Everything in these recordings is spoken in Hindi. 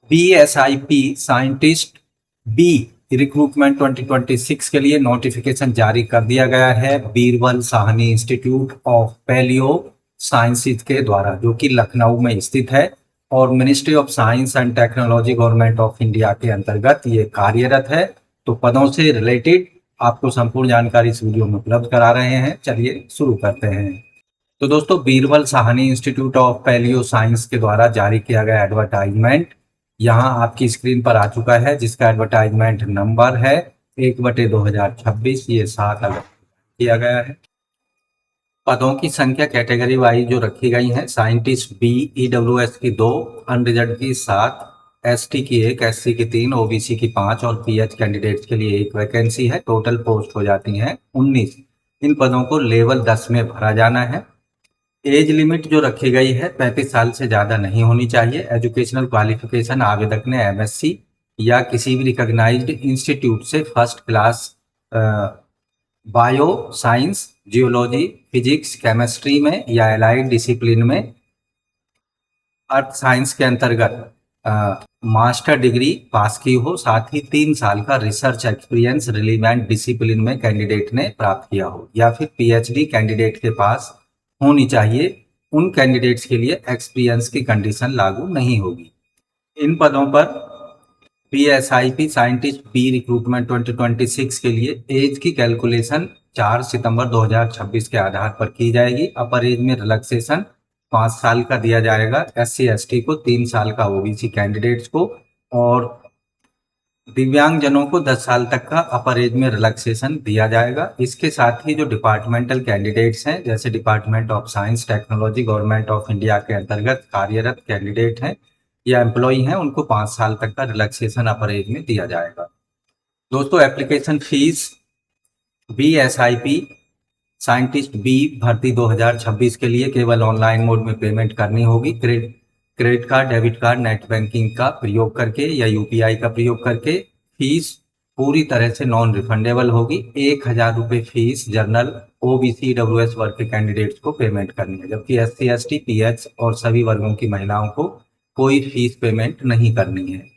BSIP साइंटिस्ट बी रिक्रूटमेंट 2026 के लिए नोटिफिकेशन जारी कर दिया गया है Birbal Sahni institute of palaeo sciences के द्वारा, जो कि लखनऊ में स्थित है और ministry of science and technology government of India के अंतर्गत ये कार्यरत है। तो पदों से रिलेटेड आपको संपूर्ण जानकारी इस वीडियो में उपलब्ध करा रहे हैं। चलिए शुरू करते हैं। तो दोस्तों, Birbal Sahni institute of palaeo science के द्वारा जारी किया गया एडवर्टाइजमेंट यहाँ आपकी स्क्रीन पर आ चुका है, जिसका एडवर्टाइजमेंट नंबर है 1/2026। ये 7 अगस्त किया गया है। पदों की संख्या कैटेगरी वाइज जो रखी गई है, साइंटिस्ट बी EWS की 2, अनरिजर्व की 7, ST की 1, SC की 3, OBC की 5 और PH कैंडिडेट्स के लिए 1 वैकेंसी है। टोटल पोस्ट हो जाती हैं 19। इन पदों को लेवल 10 में भरा जाना है। एज लिमिट जो रखी गई है 35 साल से ज़्यादा नहीं होनी चाहिए। एजुकेशनल क्वालिफिकेशन आवेदक ने MSc या किसी भी रिकॉग्नाइज्ड इंस्टीट्यूट से first class bio science, geology, physics, chemistry में या एलाइड डिसिप्लिन में अर्थ साइंस के अंतर्गत मास्टर डिग्री पास की हो, साथ ही 3 साल का रिसर्च एक्सपीरियंस रिलीवेंट डिसिप्लिन में कैंडिडेट ने प्राप्त किया हो, या फिर PhD कैंडिडेट के पास होनी चाहिए। उन कैंडिडेट्स के लिए एक्सपीरियंस की कंडीशन लागू नहीं होगी। इन पदों पर BSIP साइंटिस्ट बी रिक्रूटमेंट 2026 के लिए एज की कैलकुलेशन 4 सितंबर 2026 के आधार पर की जाएगी। अपर एज में रिलैक्सेशन 5 साल का दिया जाएगा SC ST को, 3 साल का OBC कैंडिडेट्स को, और दिव्यांगजनों को 10 साल तक का अपर एज में रिलैक्सेशन दिया जाएगा। इसके साथ ही जो डिपार्टमेंटल कैंडिडेट्स हैं, जैसे department of science technology government of India के अंतर्गत कार्यरत कैंडिडेट हैं या एम्प्लॉई हैं, उनको 5 साल तक का रिलैक्सेशन अपर एज में दिया जाएगा। दोस्तों, application fees BSIP scientist B भर्ती 2026 के लिए केवल ऑनलाइन मोड में पेमेंट करनी होगी। Credit card, debit card, net banking का प्रयोग करके या UPI का प्रयोग करके। फीस पूरी तरह से नॉन रिफंडेबल होगी। 1000 रुपये फीस जनरल, OBC, EWS वर्ग के कैंडिडेट्स को पेमेंट करनी है, जबकि SC ST PH और सभी वर्गों की महिलाओं को कोई फीस पेमेंट नहीं करनी है।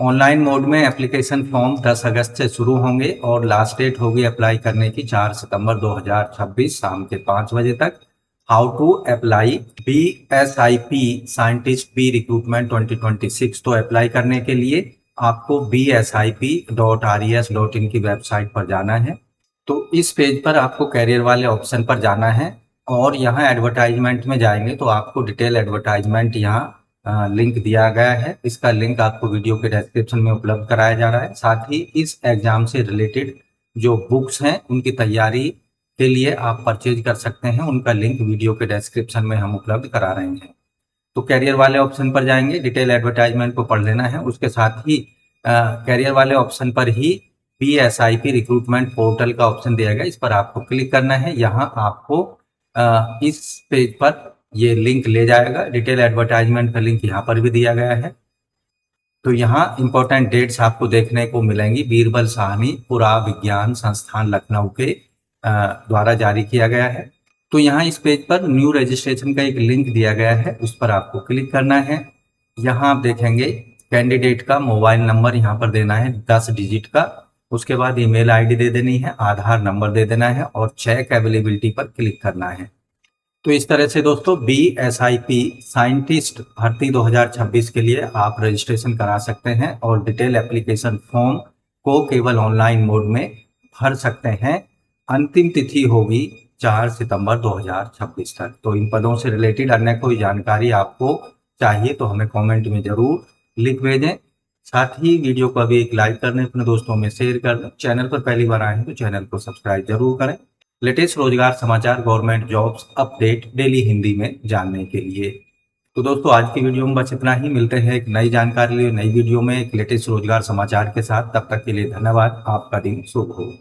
ऑनलाइन मोड में एप्लीकेशन फॉर्म 10 अगस्त से शुरू होंगे और लास्ट डेट होगी अप्लाई करने की 4 सितंबर 2026 शाम के 5 बजे तक। How to apply BSIP scientist B recruitment 2026। तो अप्लाई करने के लिए आपको bsip.res.in की वेबसाइट पर जाना है। तो इस पेज पर आपको कैरियर वाले ऑप्शन पर जाना है और यहाँ एडवर्टाइजमेंट में जाएंगे तो आपको डिटेल एडवर्टाइजमेंट यहाँ लिंक दिया गया है। इसका लिंक आपको वीडियो के डिस्क्रिप्शन में उपलब्ध कराया जा रहा है। साथ ही इस एग्जाम से रिलेटेड जो बुक्स हैं उनकी तैयारी के लिए आप परचेज कर सकते हैं, उनका लिंक वीडियो के डिस्क्रिप्शन में हम उपलब्ध करा रहे हैं। तो कैरियर वाले ऑप्शन पर जाएंगे, डिटेल एडवर्टाइजमेंट को पढ़ लेना है। उसके साथ ही कैरियर वाले ऑप्शन पर ही BSIP रिक्रूटमेंट पोर्टल का ऑप्शन दिया गया, इस पर आपको क्लिक करना है। यहाँ आपको इस पेज पर ये लिंक ले जाएगा। डिटेल एडवर्टाइजमेंट का लिंक यहाँ पर भी दिया गया है। तो यहाँ इंपॉर्टेंट डेट्स आपको देखने को मिलेंगी। बीरबल साहनी पुराविज्ञान संस्थान लखनऊ के द्वारा जारी किया गया है। तो यहाँ इस पेज पर न्यू रजिस्ट्रेशन का एक लिंक दिया गया है, उस पर आपको क्लिक करना है। यहाँ आप देखेंगे कैंडिडेट का मोबाइल नंबर यहाँ पर देना है 10 डिजिट का। उसके बाद ईमेल ID दे देनी है, आधार नंबर दे देना है और चेक अवेलेबिलिटी पर क्लिक करना है। तो इस तरह से दोस्तों BSIP साइंटिस्ट भर्ती 2026 के लिए आप रजिस्ट्रेशन करा सकते हैं और डिटेल एप्लीकेशन फॉर्म को केवल ऑनलाइन मोड में भर सकते हैं। अंतिम तिथि होगी 4 सितंबर 2026 तक। तो इन पदों से रिलेटेड अन्य कोई जानकारी आपको चाहिए तो हमें कमेंट में जरूर लिख भेजें। साथ ही वीडियो को अभी एक लाइक कर दें, अपने दोस्तों में शेयर कर दें। चैनल पर पहली बार आए हैं तो चैनल को सब्सक्राइब जरूर करें। लेटेस्ट रोजगार समाचार, government jobs update daily Hindi में जानने के लिए। तो दोस्तों, आज की वीडियो में बस इतना ही। मिलते हैं एक नई जानकारी लिए नई वीडियो में एक लेटेस्ट रोजगार समाचार के साथ। तब तक के लिए धन्यवाद। आपका दिन शुभ हो।